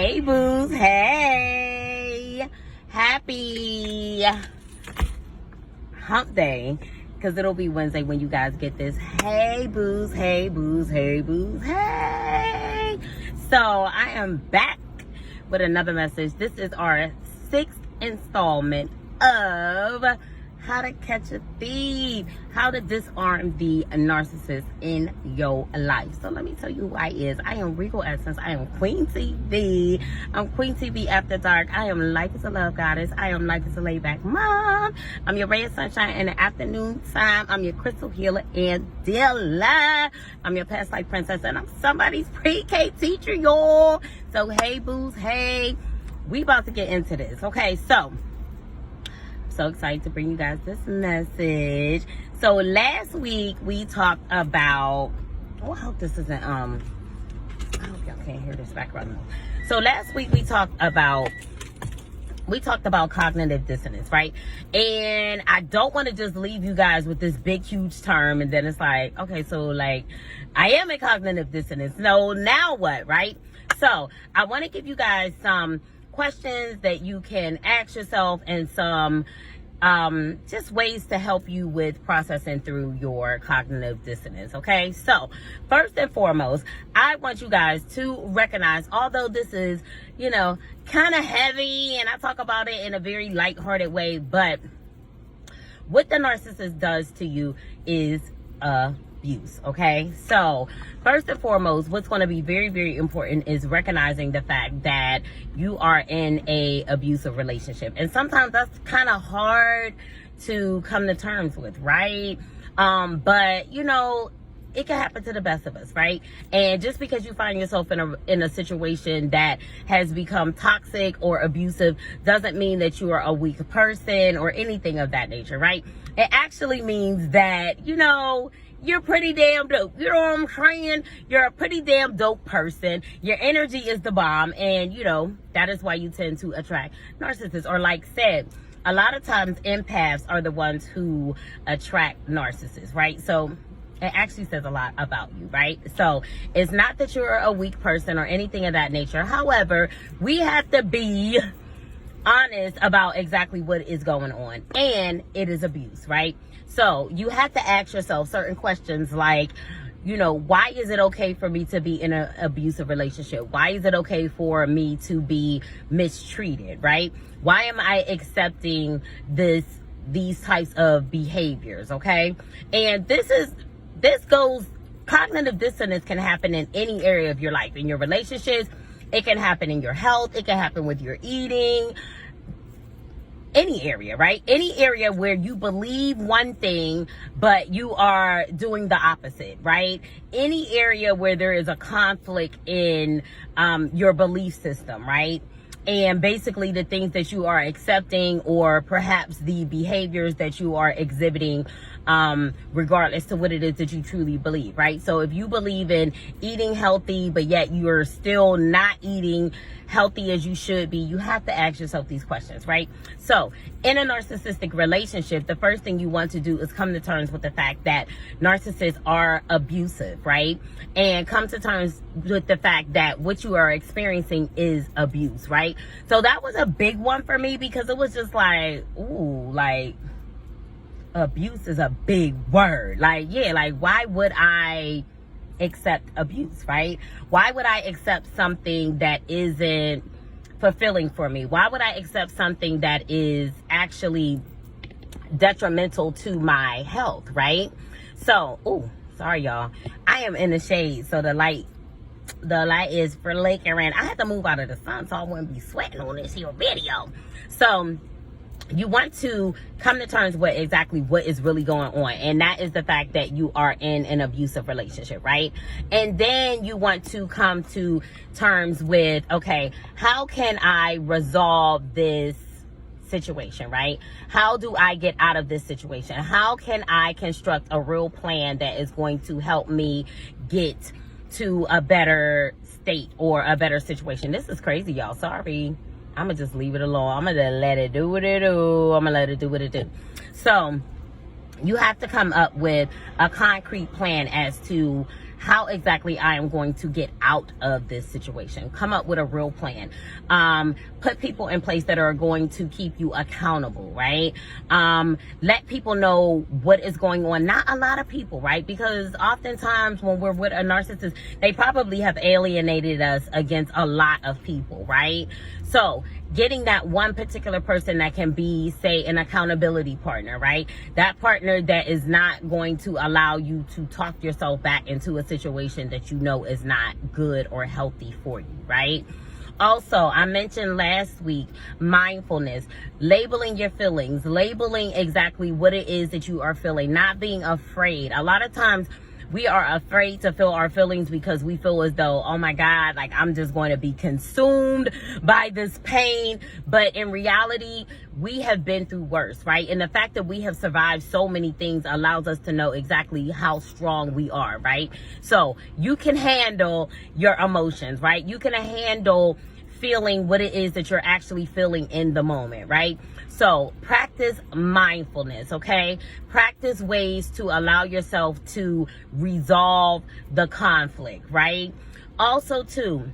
Hey boos, hey, happy hump day, because it'll be Wednesday when you guys get this. Hey boos, hey boos, hey boos, hey. So I am back with another message. This is our 6th installment of how to catch a thief, how to disarm the narcissist in your life. So let me tell you who I is. I am Regal Essence. I am Queen TV. I'm Queen TV After Dark. I am Life is a Love Goddess. I am Life is a Laid Back Mom. I'm your ray of sunshine in the afternoon time. I'm your crystal healer and dealer. I'm your past life princess, and I'm somebody's pre-K teacher, y'all. So hey boos, hey. We about to get into this. Okay, so excited to bring you guys this message. So last week we talked about, I hope this isn't I hope y'all can't hear this background noise. So last week we talked about cognitive dissonance, right? And I don't want to just leave you guys with this big huge term and then it's like, okay, so like I am in cognitive dissonance. No, now what, right? So I want to give you guys some questions that you can ask yourself and some just ways to help you with processing through your cognitive dissonance. Okay, so first and foremost, I want you guys to recognize, although this is, kind of heavy and I talk about it in a very lighthearted way, but what the narcissist does to you is abuse. Okay, so first and foremost, what's going to be very, very important is recognizing the fact that you are in a abusive relationship, and sometimes that's kind of hard to come to terms with, right? But it can happen to the best of us, right? And just because you find yourself in a situation that has become toxic or abusive doesn't mean that you are a weak person or anything of that nature, right? It actually means that you're pretty damn dope. You know what I'm saying? You're a pretty damn dope person. Your energy is the bomb. And, that is why you tend to attract narcissists. Or like said, a lot of times empaths are the ones who attract narcissists, right? So it actually says a lot about you, right? So it's not that you're a weak person or anything of that nature. However, we have to be honest about exactly what is going on. And it is abuse, right? So you have to ask yourself certain questions like, why is it okay for me to be in an abusive relationship? Why is it okay for me to be mistreated, right? Why am I accepting these types of behaviors, okay? And cognitive dissonance can happen in any area of your life, in your relationships. It can happen in your health. It can happen with your eating. Any area, right? Any area where you believe one thing, but you are doing the opposite, right? Any area where there is a conflict in your belief system, right? And basically the things that you are accepting or perhaps the behaviors that you are exhibiting, regardless to what it is that you truly believe, right? So if you believe in eating healthy, but yet you're still not eating healthy as you should be, you have to ask yourself these questions, right? So in a narcissistic relationship, the first thing you want to do is come to terms with the fact that narcissists are abusive, right? And come to terms with the fact that what you are experiencing is abuse, right? So that was a big one for me because it was just like, ooh, like abuse is a big word. Like, yeah, like why would I accept abuse, right? Why would I accept something that isn't fulfilling for me? Why would I accept something that is actually detrimental to my health, right? So, sorry y'all, I am in the shade, so the light is flickering. I had to move out of the sun so I wouldn't be sweating on this here video. So you want to come to terms with exactly what is really going on. And that is the fact that you are in an abusive relationship, right? And then you want to come to terms with, okay, how can I resolve this situation, right? How do I get out of this situation? How can I construct a real plan that is going to help me get to a better state or a better situation? This is crazy, y'all. Sorry. I'm going to just leave it alone. I'm going to let it do what it do. I'm going to let it do what it do. So you have to come up with a concrete plan as to how exactly I am going to get out of this situation. Come up with a real plan. Put people in place that are going to keep you accountable, right? Let people know what is going on. Not a lot of people, right? Because oftentimes when we're with a narcissist, they probably have alienated us against a lot of people, right? So getting that one particular person that can be, say, an accountability partner, right? That partner that is not going to allow you to talk yourself back into a situation that you know is not good or healthy for you, right? Also, I mentioned last week, mindfulness, labeling your feelings, labeling exactly what it is that you are feeling, not being afraid. A lot of times we are afraid to feel our feelings because we feel as though, oh my God, like I'm just going to be consumed by this pain. But in reality, we have been through worse, right? And the fact that we have survived so many things allows us to know exactly how strong we are, right? So you can handle your emotions, right? You can handle feeling what it is that you're actually feeling in the moment, right? So practice mindfulness, okay? Practice ways to allow yourself to resolve the conflict, right? Also, too,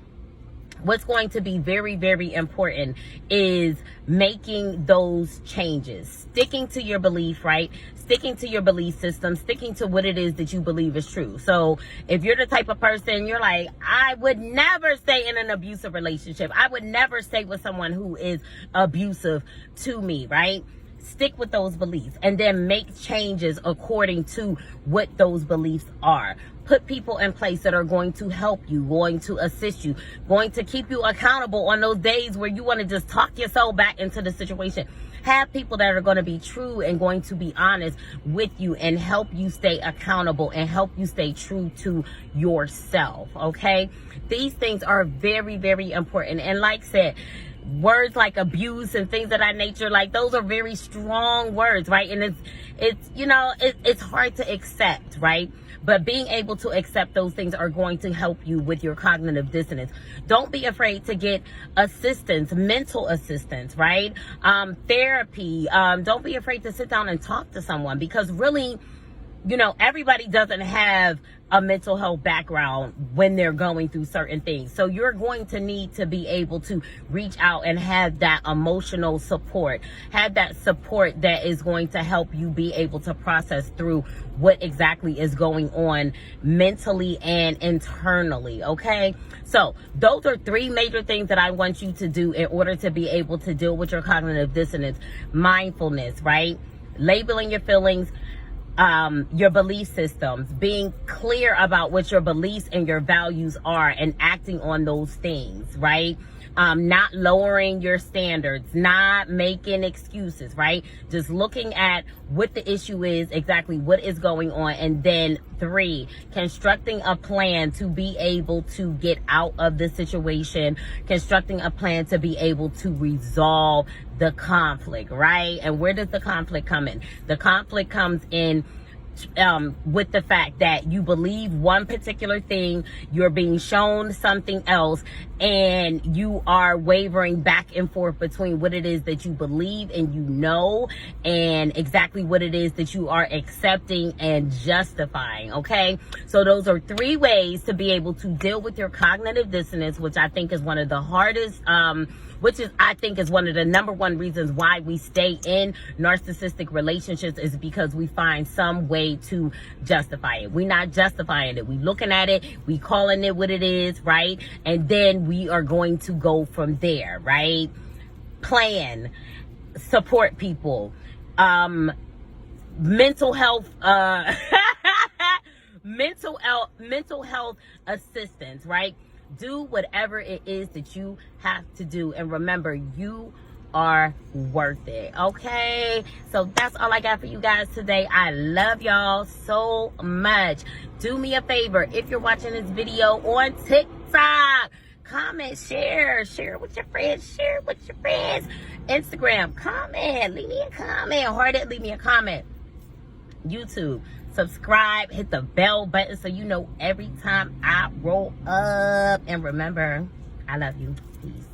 what's going to be very, very important is making those changes, sticking to your belief, right? Sticking to your belief system, sticking to what it is that you believe is true. So if you're the type of person, you're like, I would never stay in an abusive relationship. I would never stay with someone who is abusive to me, right? Stick with those beliefs and then make changes according to what those beliefs are. Put people in place that are going to help you, going to assist you, going to keep you accountable on those days where you want to just talk yourself back into the situation. Have people that are going to be true and going to be honest with you and help you stay accountable and help you stay true to yourself, okay? These things are very, very important. And like I said, words like abuse and things of that nature, like those are very strong words, right? And it's you know, it's hard to accept, right? But being able to accept those things are going to help you with your cognitive dissonance. Don't be afraid to get assistance, mental assistance, right? Therapy. Don't be afraid to sit down and talk to someone, because really, you know, everybody doesn't have a mental health background when they're going through certain things. So you're going to need to be able to reach out and have that emotional support, have that support that is going to help you be able to process through what exactly is going on mentally and internally, okay? So those are 3 major things that I want you to do in order to be able to deal with your cognitive dissonance. Mindfulness, right? Labeling your feelings, your belief systems, being clear about what your beliefs and your values are and acting on those things, right? Not lowering your standards, not making excuses, right? Just looking at what the issue is, exactly what is going on. And then 3, constructing a plan to be able to get out of the situation, constructing a plan to be able to resolve the conflict, right? And where does the conflict come in? The conflict comes in with the fact that you believe one particular thing, you're being shown something else, and you are wavering back and forth between what it is that you believe and you know, and exactly what it is that you are accepting and justifying, okay? So those are 3 ways to be able to deal with your cognitive dissonance, which I think is one of the hardest, I think is one of the number 1 reasons why we stay in narcissistic relationships, is because we find some way to justify it. We're not justifying it. We looking at it, we calling it what it is, right? And then we are going to go from there, right? Plan, support people, mental health, mental health assistance, right? Do whatever it is that you have to do. And remember, you are worth it, okay? So that's all I got for you guys today. I love y'all so much. Do me a favor, if you're watching this video on TikTok, comment, share with your friends, Instagram, comment, leave me a comment, hearted, leave me a comment. YouTube, subscribe, hit the bell button so you know every time I roll up. And remember, I love you. Peace.